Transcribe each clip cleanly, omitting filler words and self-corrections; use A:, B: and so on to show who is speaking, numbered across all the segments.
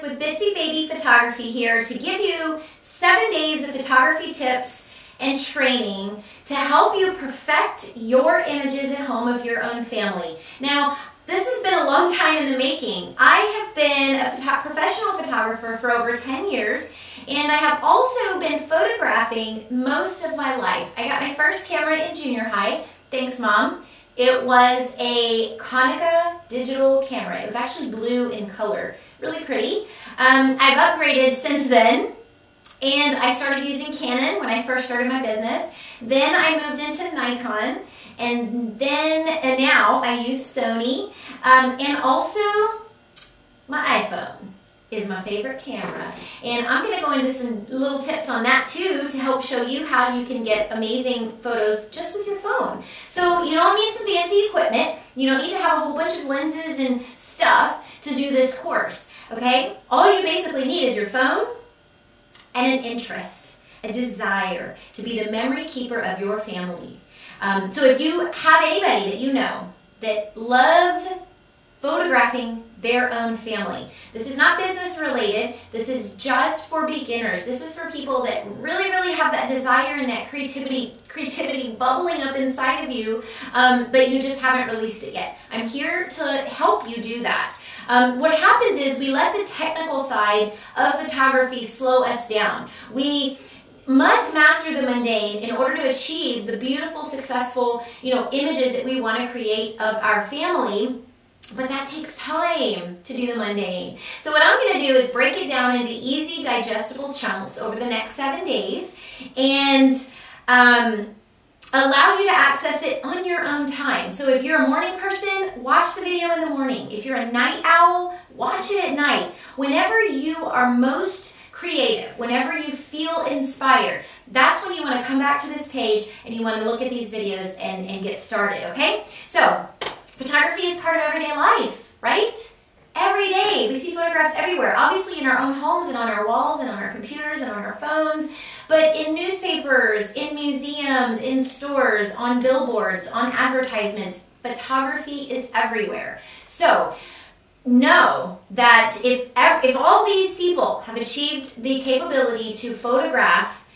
A: with Bitsy Baby Photography here to give you 7 days of photography tips and training to help you perfect your images at home of your own family. Now, this has been a long time in the making. I have been a professional photographer for over 10 years, and I have also been photographing most of my life. I got my first camera in junior high. Thanks, Mom. It was a Konica digital camera. It was actually blue in color. Really pretty. I've upgraded since then, and I started using Canon when I first started my business. Then I moved into Nikon, and now I use Sony, and also my iPhone is my favorite camera. And I'm going to go into some little tips on that too to help show you how you can get amazing photos just with your phone. So you don't need some fancy equipment. You don't need to have a whole bunch of lenses and stuff to do this course, okay? All you basically need is your phone and an interest, a desire to be the memory keeper of your family. So if you have anybody that you know that loves photographing their own family, this is not business related, this is just for beginners. This is for people that really have that desire and that creativity bubbling up inside of you, but you just haven't released it yet. I'm here to help you do that. What happens is we let the technical side of photography slow us down. We must master the mundane in order to achieve the beautiful, successful, images that we want to create of our family. But that takes time to do the mundane. So what I'm going to do is break it down into easy, digestible chunks over the next 7 days and allow you to access it on your own time. So if you're a morning person, watch the video in the morning. If you're a night owl, watch it at night. Whenever you are most creative, whenever you feel inspired, that's when you want to come back to this page and you want to look at these videos and get started, okay? So, photography is part of everyday life, right? Every day. We see photographs everywhere. Obviously in our own homes and on our walls and on our computers and on our phones, but in newspapers, in museums, in stores, on billboards, on advertisements, photography is everywhere. So, know that if all these people have achieved the capability to photograph,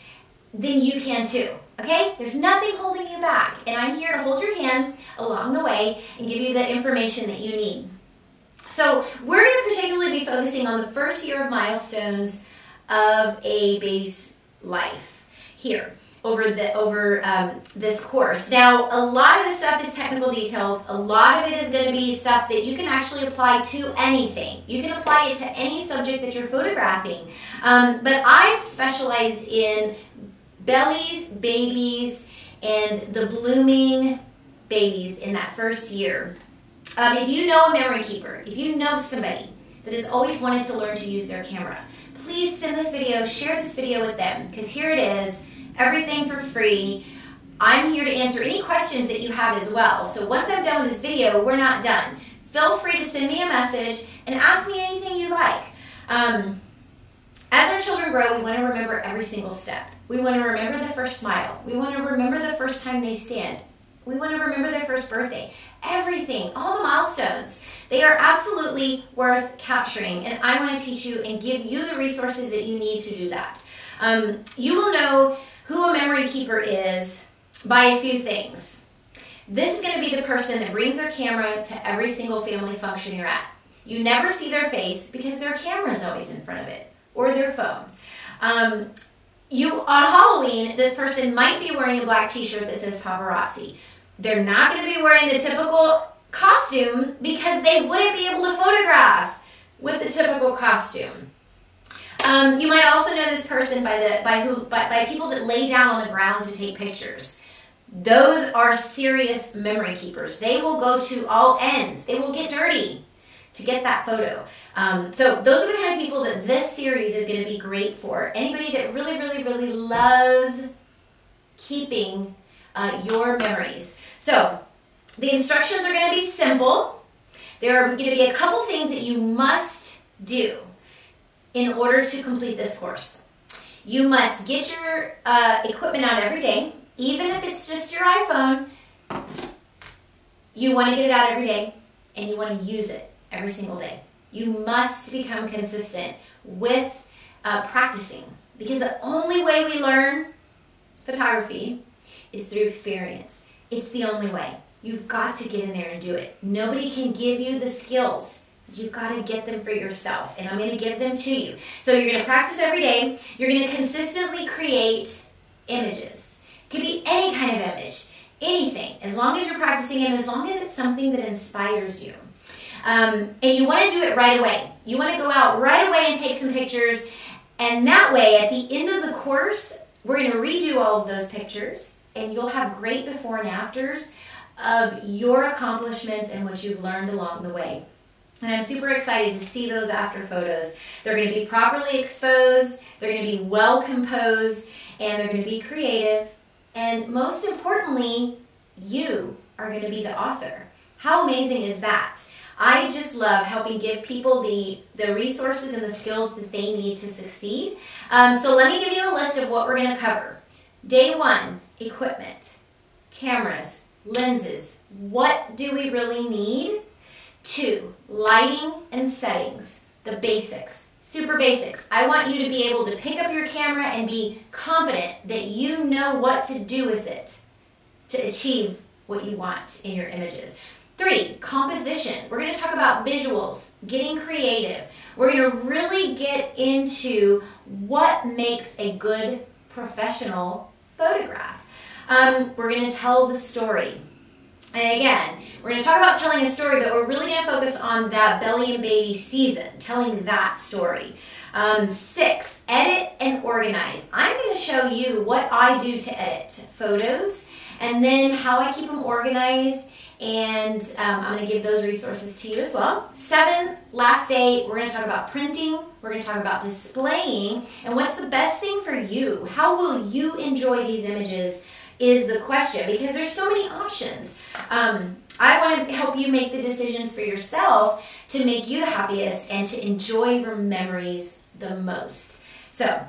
A: then you can too. Okay? There's nothing holding you back, and I'm here to hold your hand along the way and give you the information that you need. So we're going to particularly be focusing on the first year of milestones of a baby's life here over this course. Now, a lot of this stuff is technical details. A lot of it is going to be stuff that you can actually apply to anything. You can apply it to any subject that you're photographing. But I've specialized in bellies, babies, and the blooming babies in that first year. If you know a memory keeper, if you know somebody that has always wanted to learn to use their camera, please send this video, share this video with them, because here it is, everything for free. I'm here to answer any questions that you have as well. So once I'm done with this video, we're not done. Feel free to send me a message and ask me anything you like. As our children grow, we want to remember every single step. We want to remember the first smile. We want to remember the first time they stand. We want to remember their first birthday. Everything, all the milestones, they are absolutely worth capturing, and I want to teach you and give you the resources that you need to do that. You will know who a memory keeper is by a few things. This is going to be the person that brings their camera to every single family function you're at. You never see their face because their camera's always in front of it, or their phone. On Halloween, this person might be wearing a black t-shirt that says paparazzi. They're not going to be wearing the typical costume because they wouldn't be able to photograph with the typical costume. You might also know this person by people that lay down on the ground to take pictures. Those are serious memory keepers. They will go to all ends. They will get dirty to get that photo. So those are the kind of people that this series is going to be great for. Anybody that really loves keeping your memories. So the instructions are going to be simple. There are going to be a couple things that you must do in order to complete this course. You must get your equipment out every day, even if it's just your iPhone. You want to get it out every day, and you want to use it every single day. You must become consistent with practicing, because the only way we learn photography is through experience. It's the only way. You've got to get in there and do it. Nobody can give you the skills. You've got to get them for yourself, and I'm going to give them to you. So you're going to practice every day. You're going to consistently create images. It can be any kind of image, anything, as long as you're practicing and as long as it's something that inspires you. And you want to do it right away. You want to go out right away and take some pictures, and that way, at the end of the course, we're going to redo all of those pictures, and you'll have great before and afters of your accomplishments and what you've learned along the way. And I'm super excited to see those after photos. They're going to be properly exposed, they're going to be well composed, and they're going to be creative. And most importantly, you are going to be the author. How amazing is that? I just love helping give people the resources and the skills that they need to succeed. So let me give you a list of what we're going to cover. Day 1, equipment, cameras, lenses. What do we really need? 2, lighting and settings, the basics, super basics. I want you to be able to pick up your camera and be confident that you know what to do with it to achieve what you want in your images. 3, composition. We're going to talk about visuals, getting creative. We're going to really get into what makes a good professional photograph. We're going to tell the story. And again, we're going to talk about telling a story, but we're really going to focus on that belly and baby season, telling that story. 6, edit and organize. I'm going to show you what I do to edit photos and then how I keep them organized, and I'm going to give those resources to you as well. 7, last day, we're going to talk about printing, we're going to talk about displaying, and what's the best thing for you? How will you enjoy these images is the question, because there's so many options. I want to help you make the decisions for yourself to make you the happiest and to enjoy your memories the most. So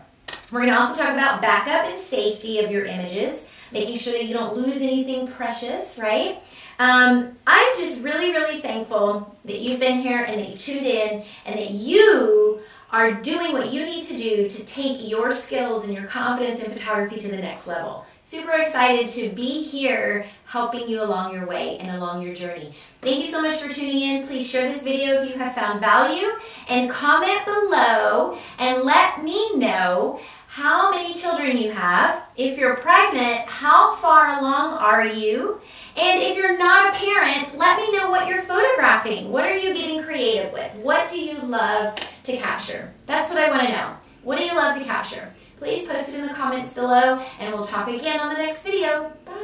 A: we're going to also talk about backup and safety of your images, making sure that you don't lose anything precious, right? I'm just really, really thankful that you've been here and that you've tuned in and that you are doing what you need to do to take your skills and your confidence in photography to the next level. Super excited to be here helping you along your way and along your journey. Thank you so much for tuning in. Please share this video if you have found value and comment below and let me know how many children you have. If you're pregnant, how far along are you? And if you're not a parent, let me know what you're photographing. What are you getting creative with? What do you love to capture? That's what I want to know. What do you love to capture? Please post it in the comments below, and we'll talk again on the next video. Bye.